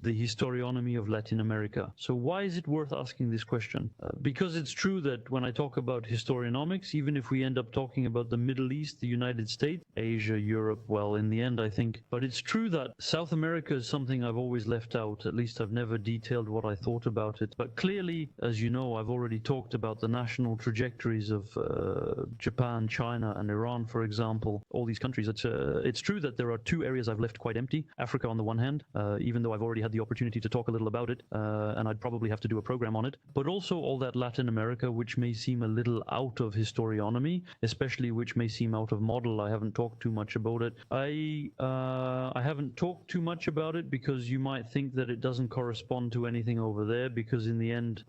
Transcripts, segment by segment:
the historionomy of Latin America. So why is it worth asking this question? Because it's true that when I talk about historionomics, even if we end up talking about the Middle East, the United States, Asia, Europe, well, in the end, I think, but it's true that South America is something I've always left out. At least I've never detailed what I thought about it. But clearly, as you know, I've already talked about the national trajectories of Japan, China, and Iran, for example, all these countries. It's true that there are two areas I've left quite empty. Africa on the one hand, even though I've already had the opportunity to talk a little about it, and I'd probably have to do a program on it, but also all that Latin America, which may seem a little out of historionomy, especially which may seem out of model. I haven't talked too much about it. I haven't talked too much about it because you might think that it doesn't correspond to anything over there, because in the end,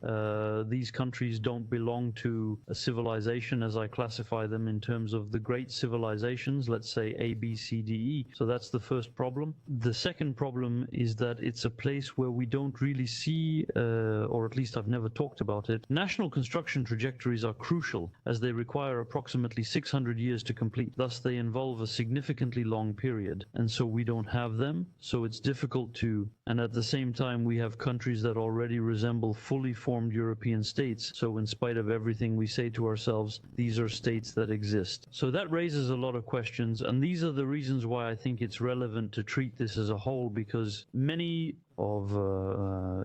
these countries don't belong to a civilization as I classify them in terms of the great civilizations, let's say A, B, C, D, E. So that's the first problem. The second problem is that it's a place where we don't really see, or at least I've never talked about it, national construction trajectories are crucial as they require approximately 600 years to complete. Thus, they involve a significantly long period. And so we don't have them. So it's difficult to, and at the same time, we have countries that already resemble fully formed European states. So in spite of everything, we say to ourselves, these are states that exist. So that raises a lot of questions. And these are the reasons why I think it's relevant to treat this as a whole, because many of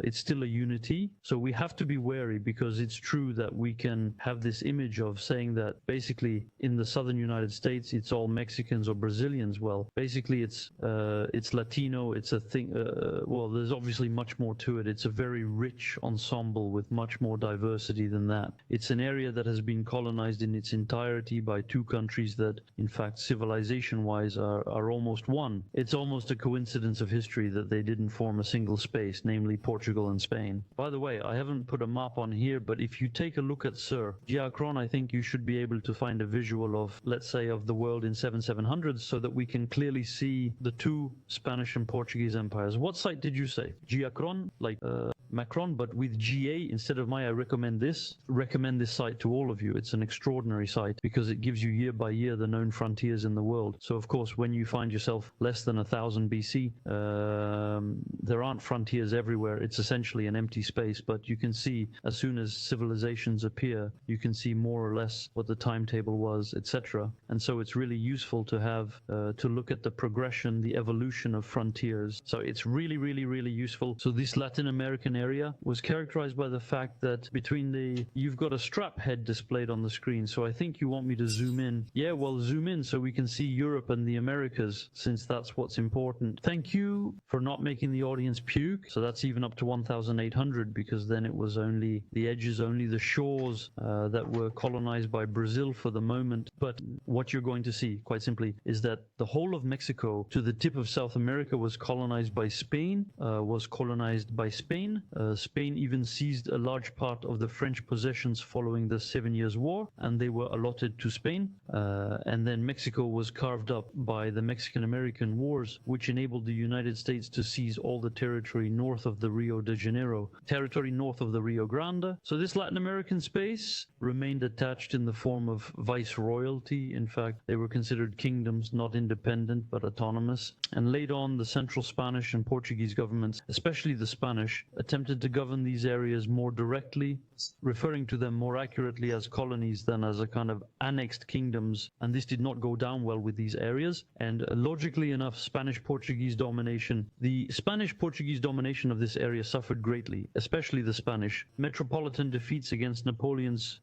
it's still a unity, so we have to be wary, because it's true that we can have this image of saying that basically in the southern United States it's all Mexicans or Brazilians. Well, basically it's Latino, it's a thing, well, there's obviously much more to it. It's a very rich ensemble with much more diversity than that. It's an area that has been colonized in its entirety by two countries that in fact civilization wise are almost one. It's almost a coincidence of history that they didn't form a single space, namely Portugal and Spain. By the way, I haven't put a map on here, but if you take a look at Sir Giacron, I think you should be able to find a visual of, let's say, of the world in 700s, so that we can clearly see the two Spanish and Portuguese empires. What site did you say? Giacron, like Macron, but with GA instead of my. I recommend this site to all of you. It's an extraordinary site because it gives you year by year the known frontiers in the world. So of course, when you find yourself less than 1000 BC, there aren't frontiers everywhere. It's essentially an empty space, but you can see as soon as civilizations appear, you can see more or less what the timetable was, etc. And so it's really useful to have to look at the progression, the evolution of frontiers. So it's really, really, really useful. So this Latin American area was characterized by the fact that you've got a strap head displayed on the screen. So I think you want me to zoom in. Yeah, well, zoom in so we can see Europe and the Americas, since that's what's important. Thank you for not making the audience puke. So that's even up to 1800, because then it was only the edges, only the shores that were colonized by Brazil for the moment. But what you're going to see, quite simply, is that the whole of Mexico to the tip of South America was colonized by Spain, Spain even seized a large part of the French possessions following the 7 Years' War, and they were allotted to Spain. And then Mexico was carved up by the Mexican-American Wars, which enabled the United States to seize all the territory north of the Rio de Janeiro, territory north of the Rio Grande. So this Latin American space remained attached in the form of viceroyalty. In fact, they were considered kingdoms, not independent but autonomous. And later on, the central Spanish and Portuguese governments, especially the Spanish, attempted to govern these areas more directly, referring to them more accurately as colonies than as a kind of annexed kingdoms, and this did not go down well with these areas. And logically enough, the Spanish-Portuguese domination of this area suffered greatly, especially the Spanish. Metropolitan defeats against Napoleon's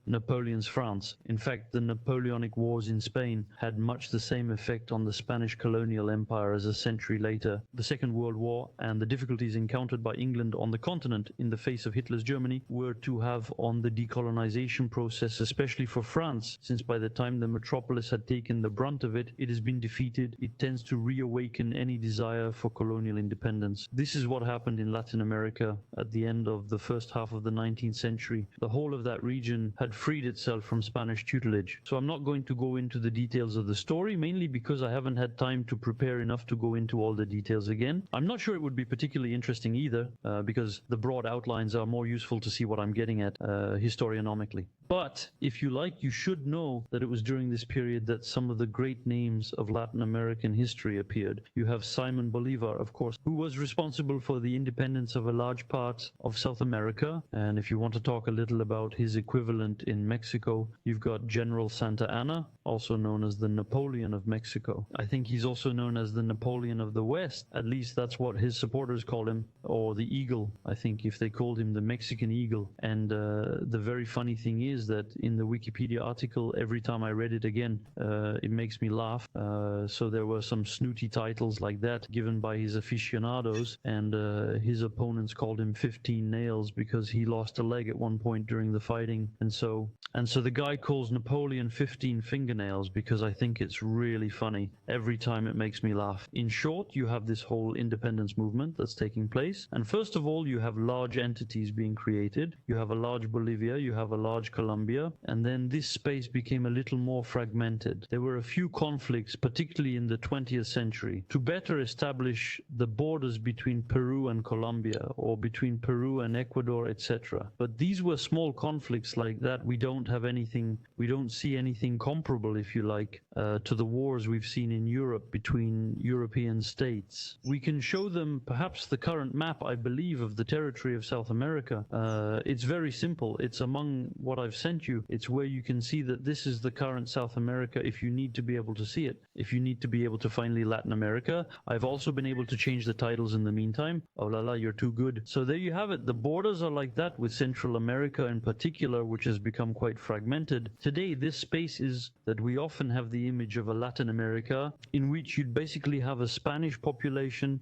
France. In fact, the Napoleonic Wars in Spain had much the same effect on the Spanish colonial empire as a century later. The Second World War and the difficulties encountered by England on the continent in the face of Hitler's Germany were to have on the decolonization process, especially for France, since by the time the metropolis had taken the brunt of it, it has been defeated. It tends to reawaken any desire for colonial independence. This is what happened in Latin America at the end of the first half of the 19th century. The whole of that region had freed itself from Spanish tutelage. So I'm not going to go into the details of the story, mainly because I haven't had time to prepare enough to go into all the details again. I'm not sure it would be particularly interesting either, because the broad outlines are more useful to see what I'm getting at. historionomically. But if you like, you should know that it was during this period that some of the great names of Latin American history appeared. You have Simon Bolivar, of course, who was responsible for the independence of a large part of South America. And if you want to talk a little about his equivalent in Mexico, you've got General Santa Anna, also known as the Napoleon of Mexico. I think he's also known as the Napoleon of the West. At least that's what his supporters call him, or the Eagle, I think, if they called him the Mexican Eagle. And the very funny thing is that in the Wikipedia article, every time I read it again, it makes me laugh. So there were some snooty titles like that given by his aficionados, and his opponents called him 15 nails because he lost a leg at one point during the fighting. And so the guy calls Napoleon 15 fingernails because I think it's really funny. Every time it makes me laugh. In short, you have this whole independence movement that's taking place. And first of all, you have large entities being created. You have a large Bolivia, you have a large Colombia, and then this space became a little more fragmented. There were a few conflicts, particularly in the 20th century, to better establish the borders between Peru and Colombia, or between Peru and Ecuador, etc. But these were small conflicts like that. We don't see anything comparable, if you like, to the wars we've seen in Europe between European states. We can show them perhaps the current map, I believe, of the territory of South America. It's very simple. It's among what I've sent you. It's where you can see that this is the current South America if you need to be able to see it. If you need to be able to find Latin America. I've also been able to change the titles in the meantime. Oh la la, you're too good. So there you have it. The borders are like that, with Central America in particular, which has become quite fragmented. Today, this space is that we often have the image of a Latin America in which you'd basically have a Spanish population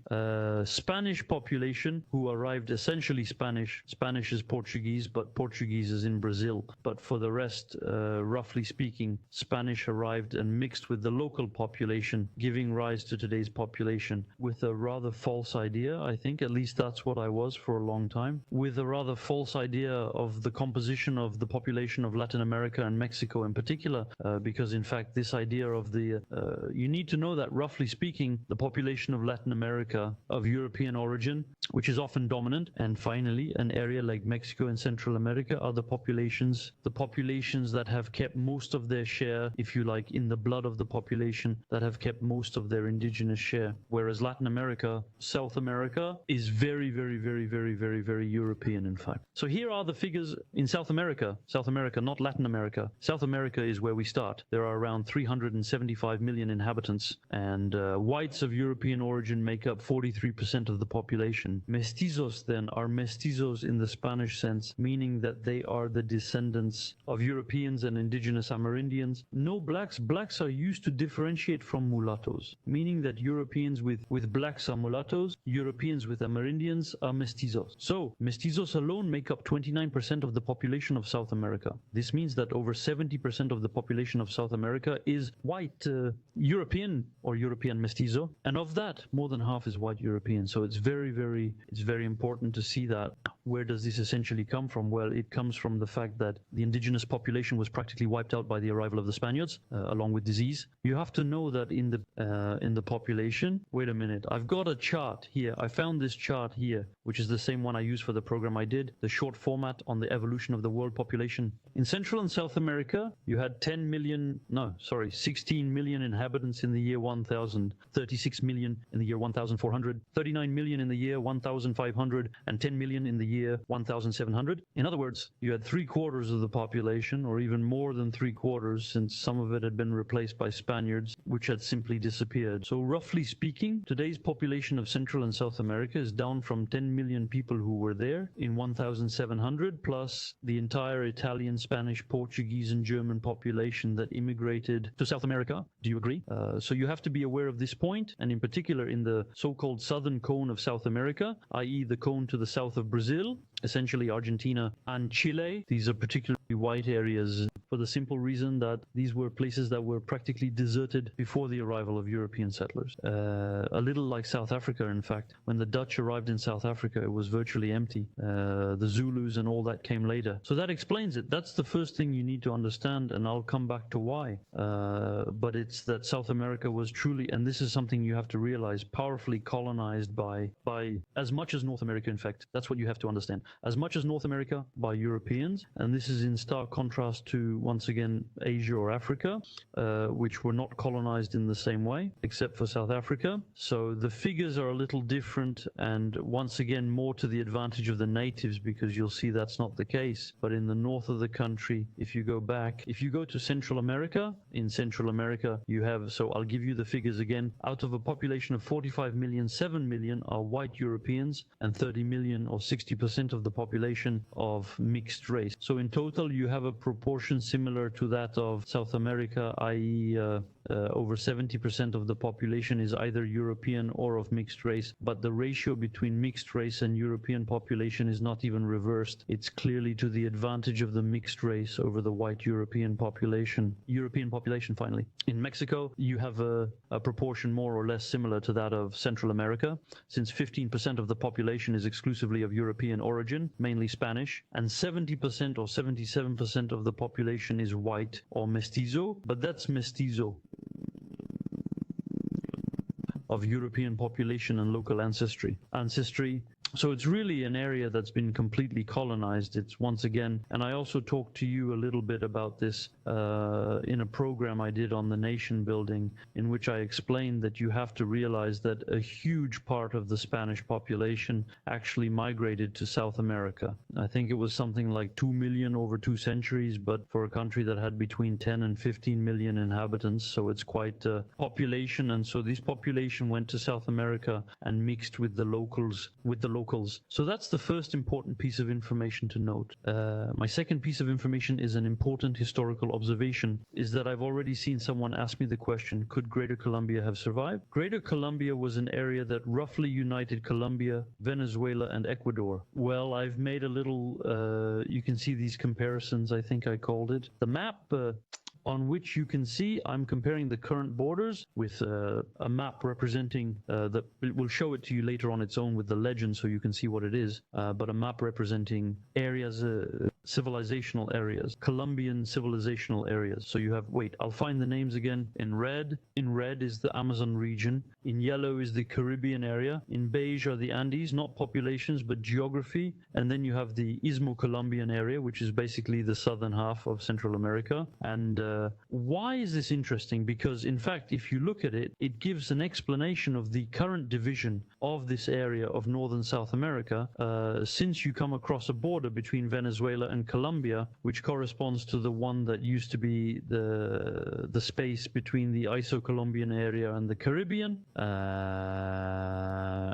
who arrived essentially Spanish. Spanish is Portuguese, but Portuguese is in Brazil. But for the rest, roughly speaking, Spanish arrived and mixed with the local population, giving rise to today's population, with a rather false idea, I think, at least that's what I was for a long time, with a rather false idea of the composition of the population of Latin America and Mexico in particular, because in fact this idea of you need to know that, roughly speaking, the population of Latin America of European origin, which is often dominant, and finally an area like Mexico and Central America, are the populations that have kept most of their share, if you like, in the blood of the population, that have kept most of their indigenous share. Whereas Latin America, South America, is very, very, very, very, very, very European, in fact. So here are the figures in South America, not Latin America. South America is where we start. There are around 375 million inhabitants, and whites of European origin make up 43% of the population. Mestizos then are mestizos in the Spanish sense, meaning that they are the descendants of Europeans and indigenous Amerindians. No blacks. Blacks are used to differentiate from mulattoes, meaning that Europeans with blacks are mulattoes, Europeans with Amerindians are mestizos. So mestizos alone make up 29% of the population of South America. This means that over 70% of the population of South America is white European or European mestizo, and of that, more than half is white European. So it's very important to see that. Where does this essentially come from? Well, it comes from the fact that the indigenous population was practically wiped out by the arrival of the Spaniards, along with disease. You have to know that in the population. Wait a minute, I've got a chart here. I found this chart here, which is the same one I used for the program I did, the short format on the evolution of the world population. In Central and South America, you had 16 million inhabitants in the year 1000, 36 million in the year 1400, 39 million in the year 1500, and 10 million in the year 1700. In other words, you had 3/4 of the population, or even more than 3/4, since some of it had been replaced by Spaniards, which had simply disappeared. So roughly speaking, today's population of Central and South America is down from 10 million people who were there in 1700, plus the entire Italian, Spanish, Portuguese, and German population that immigrated to South America. Do you agree? So you have to be aware of this point, and in particular in the so-called southern cone of South America, i.e. the cone to the south of Brazil, essentially Argentina and Chile. These are particularly white areas for the simple reason that these were places that were practically deserted before the arrival of European settlers. A little like South Africa, in fact. When the Dutch arrived in South Africa, it was virtually empty. The Zulus and all that came later. So that explains it. That's the first thing you need to understand, and I'll come back to why. But it's that South America was truly, and this is something you have to realize, powerfully colonized by as much as North America, in fact. That's what you have to understand. as much as North America by Europeans, and this is in stark contrast to, once again, Asia or Africa, which were not colonized in the same way, except for South Africa. So the figures are a little different, and once again more to the advantage of the natives, because you'll see that's not the case. But in the north of the country, if you go to Central America, in Central America you have, so I'll give you the figures again, out of a population of 45 million, 7 million are white Europeans, and 30 million or 60% of the population of mixed race. So in total you have a proportion similar to that of South America, i.e. Over 70% of the population is either European or of mixed race, but the ratio between mixed race and European population is not even reversed. It's clearly to the advantage of the mixed race over the white European population. Finally. In Mexico, you have a proportion more or less similar to that of Central America, since 15% of the population is exclusively of European origin, mainly Spanish, and 70% or 77% of the population is white or mestizo, but that's mestizo of European population and local ancestry. So it's really an area that's been completely colonized. It's once again, and I also talked to you a little bit about this in a program I did on the nation building, in which I explained that you have to realize that a huge part of the Spanish population actually migrated to South America. I think it was something like 2 million over 2 centuries, but for a country that had between 10 and 15 million inhabitants, so it's quite a population. And so this population went to South America and mixed with the locals. So that's the first important piece of information to note. My second piece of information is an important historical observation, is that I've already seen someone ask me the question, could Greater Colombia have survived? Greater Colombia was an area that roughly united Colombia, Venezuela, and Ecuador. Well, I've made a little, you can see these comparisons, I think I called it. The map on which you can see I'm comparing the current borders with a map representing we'll show it to you later on its own with the legend so you can see what it is, but a map representing areas, civilizational areas, Colombian civilizational areas. So you have, I'll find the names again. In red is the Amazon region, in yellow is the Caribbean area, in beige are the Andes, not populations but geography, and then you have the Istmo-Colombian area, which is basically the southern half of Central America. And why is this interesting? Because in fact, if you look at it, it gives an explanation of the current division of this area of northern South America, since you come across a border between Venezuela and Colombia, which corresponds to the one that used to be the space between the Iso-Colombian area and the Caribbean,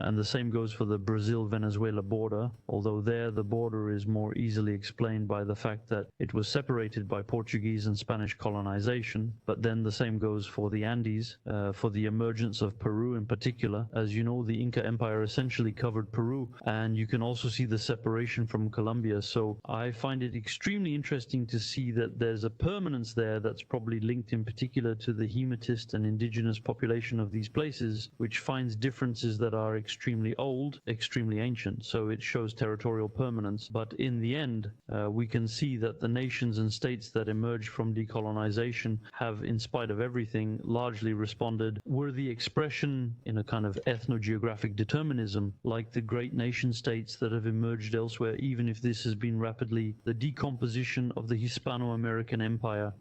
and the same goes for the Brazil-Venezuela border, although there the border is more easily explained by the fact that it was separated by Portuguese and Spanish colonization. But then the same goes for the Andes, for the emergence of Peru in particular. As you know, the Inca Empire essentially covered Peru, and you can also see the separation from Colombia. So I find it extremely interesting to see that there's a permanence there that's probably linked in particular to the hematist and indigenous population of these places, which finds differences that are extremely old, extremely ancient. So it shows territorial permanence. But in the end, we can see that the nations and states that emerged from decolonization have, in spite of everything, largely responded, were the expression in a kind of ethno-geographic determinism, like the great nation states that have emerged elsewhere, even if this has been rapidly the decomposition of the Hispano-American empire.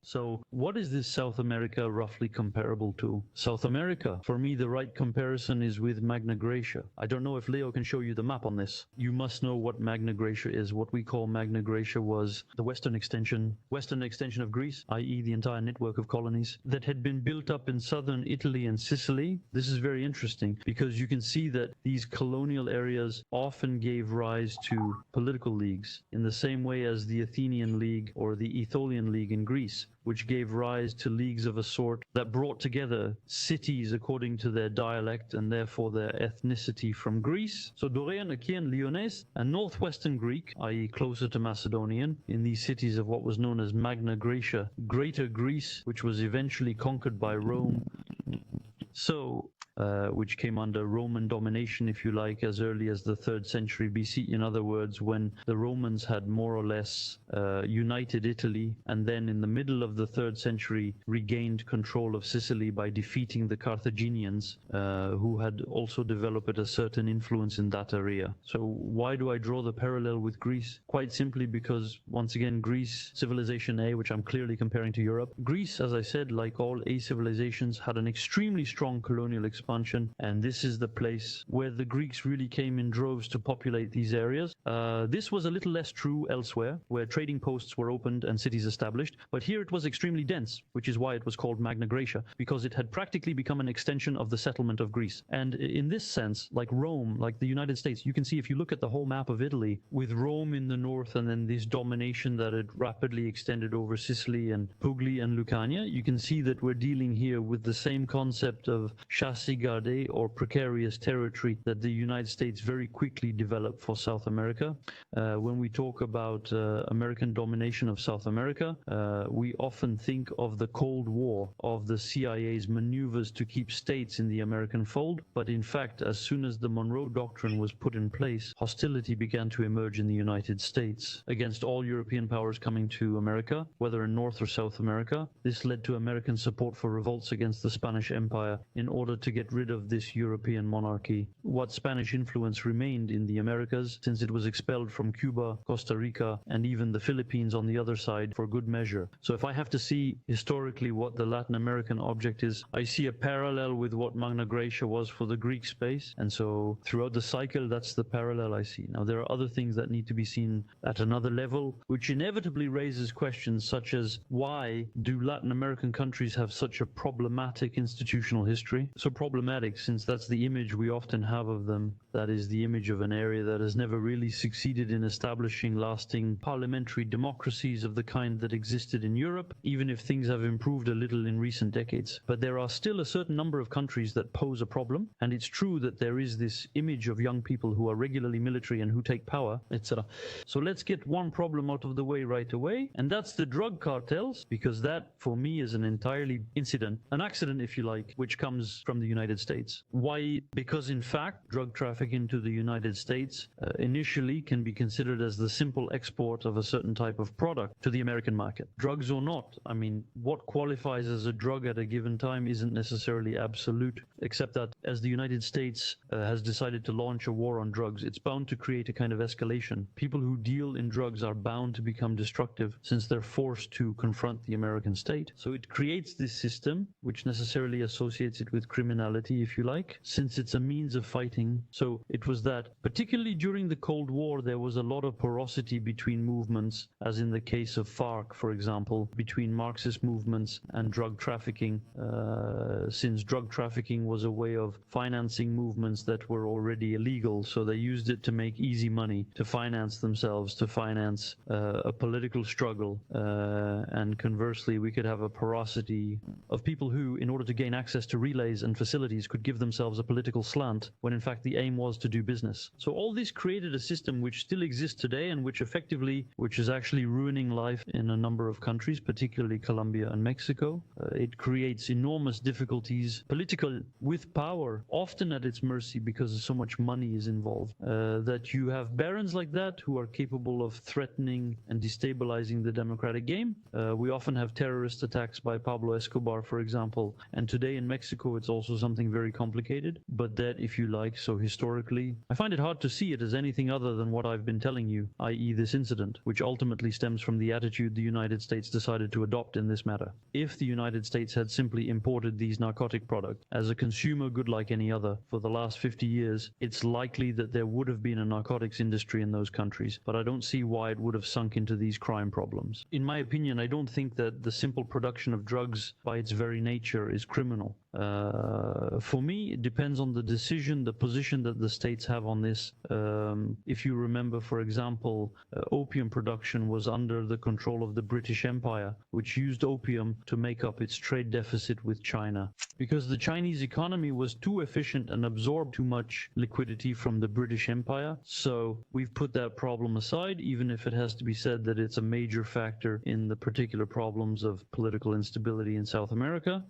So what is this South America roughly comparable to? South America, for me, the right comparison is with Magna Graecia. I don't know if Leo can show you the map on this. You must know what Magna Graecia is. What we call Magna Graecia was the western extension of Greece, i.e. the entire network of colonies that had been built up in southern Italy and Sicily. This is very interesting because you can see that these colonial areas often gave rise to political leagues in the same way as the Athenian League or the Aetholian League in Greece, which gave rise to leagues of a sort that brought together cities according to their dialect and therefore their ethnicity from Greece. So Dorian, Achaean, Lyonese, and northwestern Greek, i.e. closer to Macedonian, in these cities of what was known as Magna Graecia, Greater Greece, which was eventually conquered by Rome. So which came under Roman domination, if you like, as early as the 3rd century BC. In other words, when the Romans had more or less united Italy, and then in the middle of the 3rd century regained control of Sicily by defeating the Carthaginians, who had also developed a certain influence in that area. So why do I draw the parallel with Greece? Quite simply because, once again, Greece, civilization A, which I'm clearly comparing to Europe. Greece, as I said, like all A civilizations, had an extremely strong colonial expansion, and this is the place where the Greeks really came in droves to populate these areas. This was a little less true elsewhere, where trading posts were opened and cities established, but here it was extremely dense, which is why it was called Magna Graecia, because it had practically become an extension of the settlement of Greece. And in this sense, like Rome, like the United States, you can see if you look at the whole map of Italy, with Rome in the north and then this domination that had rapidly extended over Sicily and Puglia and Lucania, you can see that we're dealing here with the same concept of chasse gardée, or precarious territory, that the United States very quickly developed for South America. When we talk about American domination of South America, we often think of the Cold War, of the CIA's maneuvers to keep states in the American fold, but in fact, as soon as the Monroe Doctrine was put in place, hostility began to emerge in the United States against all European powers coming to America, whether in North or South America. This led to American support for revolts against the Spanish Empire in order to get rid of this European monarchy. What Spanish influence remained in the Americas, since it was expelled from Cuba, Costa Rica, and even the Philippines on the other side for good measure. So if I have to see historically what the Latin American object is, I see a parallel with what Magna Graecia was for the Greek space, and so throughout the cycle, that's the parallel I see. Now, there are other things that need to be seen at another level, which inevitably raises questions such as, why do Latin American countries have such a problematic institutional history? So problematic, since that's the image we often have of them. That is the image of an area that has never really succeeded in establishing lasting parliamentary democracies of the kind that existed in Europe, even if things have improved a little in recent decades. But there are still a certain number of countries that pose a problem, and it's true that there is this image of young people who are regularly military and who take power, etc. So let's get one problem out of the way right away, and that's the drug cartels, because that, for me, is an entirely an accident, if you like, which comes from the United States. Why? Because in fact, drug trafficking to the United States initially can be considered as the simple export of a certain type of product to the American market. Drugs or not, I mean, what qualifies as a drug at a given time isn't necessarily absolute, except that as the United States has decided to launch a war on drugs, it's bound to create a kind of escalation. People who deal in drugs are bound to become destructive since they're forced to confront the American state. So it creates this system, which necessarily associates it with criminality, if you like, since it's a means of fighting. So it was that, particularly during the Cold War, there was a lot of porosity between movements, as in the case of FARC, for example, between Marxist movements and drug trafficking, since drug trafficking was a way of financing movements that were already illegal. So they used it to make easy money, to finance themselves, to finance a political struggle. And conversely, we could have a porosity of people who, in order to gain access to relays and facilities, could give themselves a political slant, when in fact the aim was to do business. So all this created a system which still exists today, and which is actually ruining life in a number of countries, particularly Colombia and Mexico. It creates enormous difficulties, political, with power, often at its mercy because so much money is involved, that you have barons like that who are capable of threatening and destabilizing the democratic game. We often have terrorist attacks by Pablo Escobar, for example, and today in Mexico it's also something very complicated, but that, if you like, so historically, I find it hard to see it as anything other than what I've been telling you, i.e. this incident, which ultimately stems from the attitude the United States decided to adopt in this matter. If the United States had simply imported these narcotic products as a consumer good like any other for the last 50 years, it's likely that there would have been a narcotics industry in those countries, but I don't see why it would have sunk into these crime problems. In my opinion, I don't think that the simple production of drugs by its very nature is criminal. For me, it depends on the decision, the position that the states have on this. If you remember, for example, opium production was under the control of the British Empire, which used opium to make up its trade deficit with China. Because the Chinese economy was too efficient and absorbed too much liquidity from the British Empire. So we've put that problem aside, even if it has to be said that it's a major factor in the particular problems of political instability in South America.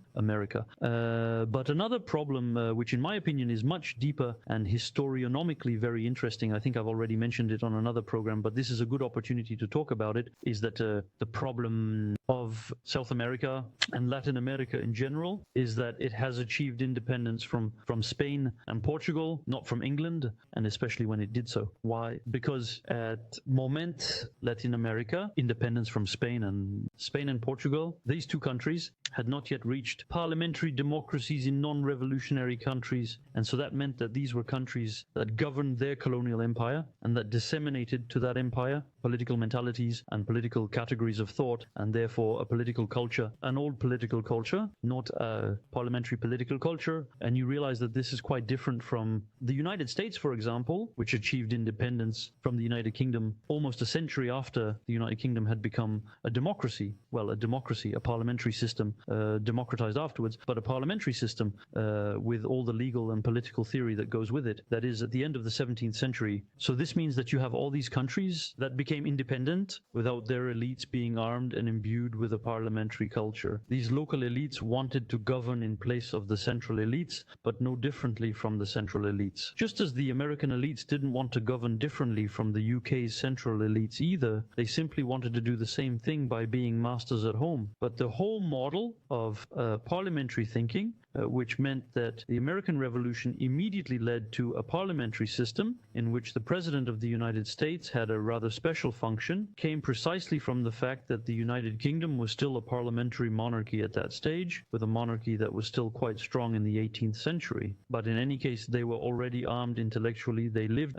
But another problem, which in my opinion is much deeper and historionomically very interesting, I think I've already mentioned it on another program, but this is a good opportunity to talk about it, is that the problem of South America and Latin America in general is that it has achieved independence from Spain and Portugal, not from England, and especially when it did so. Why? Because at moment Latin America, independence from Spain and Portugal, these two countries had not yet reached parliamentary democracies in non-revolutionary countries, and so that meant that these were countries that governed their colonial empire and that disseminated to that empire political mentalities and political categories of thought, and therefore a political culture, an old political culture, not a parliamentary political culture. And you realize that this is quite different from the United States, for example, which achieved independence from the United Kingdom almost a century after the United Kingdom had become a democracy. Well, a parliamentary system, democratized afterwards, but a parliamentary system with all the legal and political theory that goes with it. That is at the end of the 17th century. So this means that you have all these countries that became independent without their elites being armed and imbued with a parliamentary culture. These local elites wanted to govern in place of the central elites, but no differently from the central elites. Just as the American elites didn't want to govern differently from the UK's central elites either, they simply wanted to do the same thing by being masters at home. But the whole model of parliamentary thinking, which meant that the American Revolution immediately led to a parliamentary system in which the President of the United States had a rather special function, came precisely from the fact that the United Kingdom was still a parliamentary monarchy at that stage, with a monarchy that was still quite strong in the 18th century. But in any case, they were already armed intellectually. They lived,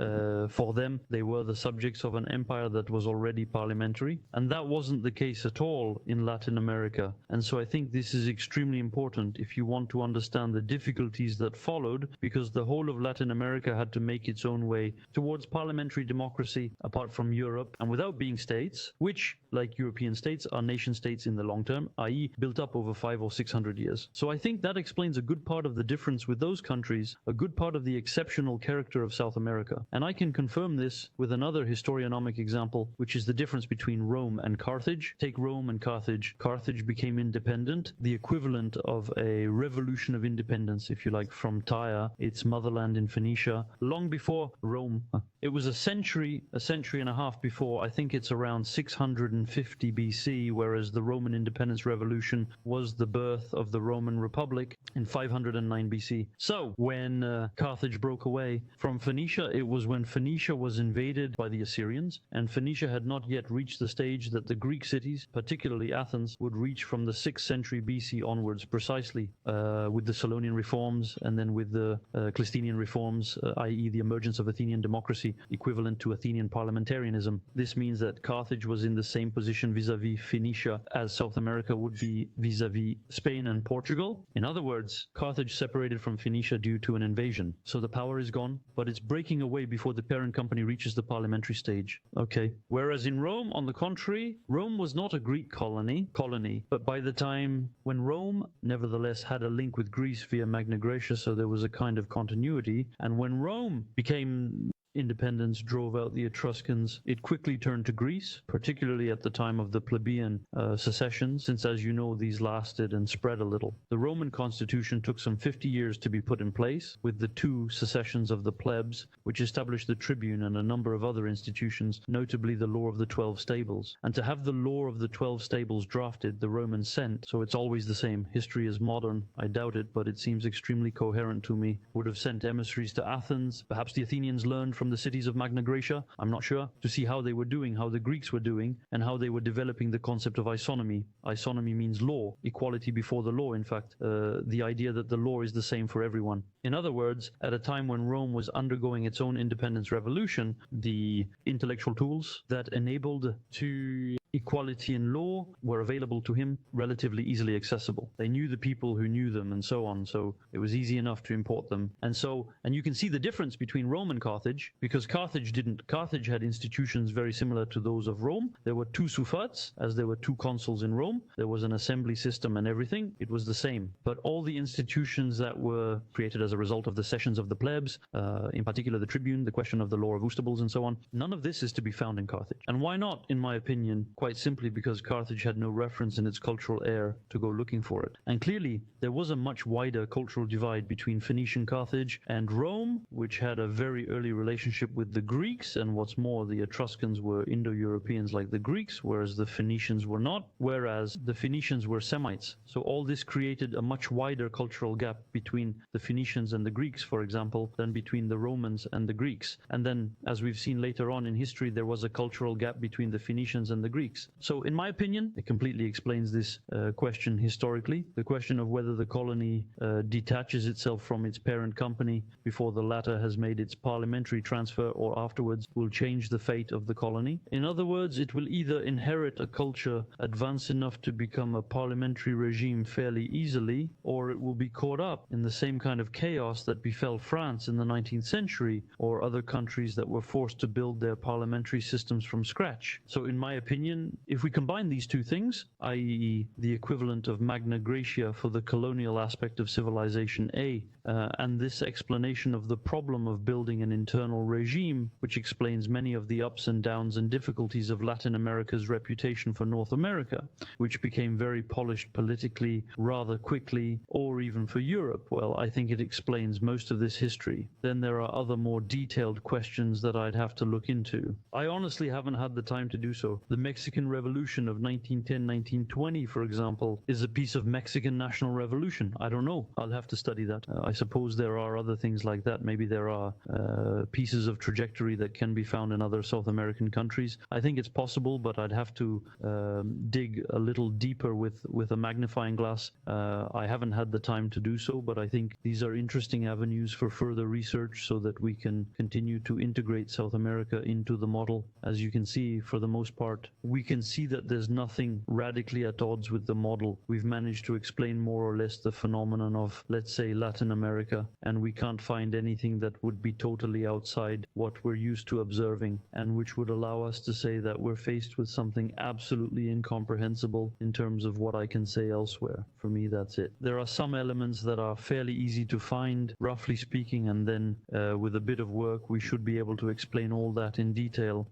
for them, they were the subjects of an empire that was already parliamentary. And that wasn't the case at all in Latin America. And so I think this is extremely important if you want to understand the difficulties that followed, because the whole of Latin America had to make its own way towards parliamentary democracy apart from Europe, and without being states, which, like European states, are nation states in the long term, i.e. built up over 500 or 600 years. So I think that explains a good part of the difference with those countries, a good part of the exceptional character of South America. And I can confirm this with another historionomic example, which is the difference between Rome and Carthage. Take Rome and Carthage. Carthage became independent, the equivalent of a revolution of independence, if you like, from Tyre, its motherland in Phoenicia, long before Rome. It was a century and a half before. I think it's around 650 BC, whereas the Roman independence revolution was the birth of the Roman Republic in 509 BC. So when Carthage broke away from Phoenicia, it was when Phoenicia was invaded by the Assyrians, and Phoenicia had not yet reached the stage that the Greek cities, particularly Athens, would reach from the 6th century BC onwards, precisely with the Solonian reforms and then with the Clisthenian reforms, i.e. the emergence of Athenian democracy, equivalent to Athenian parliamentarianism. This means that Carthage was in the same position vis-a-vis Phoenicia as South America would be vis-a-vis Spain and Portugal. In other words, Carthage separated from Phoenicia due to an invasion. So the power is gone, but it's breaking away before the parent company reaches the parliamentary stage. Okay. Whereas in Rome, on the contrary, Rome was not a Greek colony, but by the time when Rome nevertheless had a link with Greece via Magna Graecia, so there was a kind of continuity, and when Rome became independence, drove out the Etruscans, it quickly turned to Greece, particularly at the time of the plebeian secessions, since, as you know, these lasted and spread a little. The Roman constitution took some 50 years to be put in place, with the two secessions of the plebs, which established the tribune and a number of other institutions, notably the law of the 12 stables. And to have the law of the 12 stables drafted, the Romans sent, so it's always the same. History is modern, I doubt it, but it seems extremely coherent to me, would have sent emissaries to Athens. Perhaps the Athenians learned from the cities of Magna Graecia, I'm not sure, to see how they were doing, how the Greeks were doing, and how they were developing the concept of isonomy. Isonomy means law, equality before the law, in fact, the idea that the law is the same for everyone. In other words, at a time when Rome was undergoing its own independence revolution, the intellectual tools that enabled to equality in law were available to him, relatively easily accessible. They knew the people who knew them and so on, so it was easy enough to import them. And you can see the difference between Rome and Carthage, because Carthage had institutions very similar to those of Rome. There were two suffats, as there were two consuls in Rome. There was an assembly system and everything. It was the same. But all the institutions that were created as a result of the sessions of the plebs, in particular the tribune, the question of the law of Oustables and so on, none of this is to be found in Carthage. And why not, in my opinion? Quite quite simply because Carthage had no reference in its cultural air to go looking for it. And clearly, there was a much wider cultural divide between Phoenician Carthage and Rome, which had a very early relationship with the Greeks, and what's more, the Etruscans were Indo-Europeans like the Greeks, whereas the Phoenicians were not, whereas the Phoenicians were Semites. So all this created a much wider cultural gap between the Phoenicians and the Greeks, for example, than between the Romans and the Greeks. And then, as we've seen later on in history, there was a cultural gap between the Phoenicians and the Greeks. So in my opinion, it completely explains this question historically. The question of whether the colony detaches itself from its parent company before the latter has made its parliamentary transfer or afterwards will change the fate of the colony. In other words, it will either inherit a culture advanced enough to become a parliamentary regime fairly easily, or it will be caught up in the same kind of chaos that befell France in the 19th century, or other countries that were forced to build their parliamentary systems from scratch. So in my opinion, if we combine these two things, i.e. the equivalent of Magna Graecia for the colonial aspect of civilization A, and this explanation of the problem of building an internal regime, which explains many of the ups and downs and difficulties of Latin America's reputation for North America, which became very polished politically rather quickly, or even for Europe, well, I think it explains most of this history. Then there are other more detailed questions that I'd have to look into. I honestly haven't had the time to do so. The Mexican Revolution of 1910-1920, for example, is a piece of Mexican national revolution. I don't know. I'll have to study that. I suppose there are other things like that. Maybe there are pieces of trajectory that can be found in other South American countries. I think it's possible, but I'd have to dig a little deeper with a magnifying glass. I haven't had the time to do so, but I think these are interesting avenues for further research so that we can continue to integrate South America into the model. As you can see, for the most part, we can see that there's nothing radically at odds with the model. We've managed to explain more or less the phenomenon of, let's say, Latin America, and we can't find anything that would be totally outside what we're used to observing, and which would allow us to say that we're faced with something absolutely incomprehensible in terms of what I can say elsewhere. For me, that's it. There are some elements that are fairly easy to find, roughly speaking, and then with a bit of work we should be able to explain all that in detail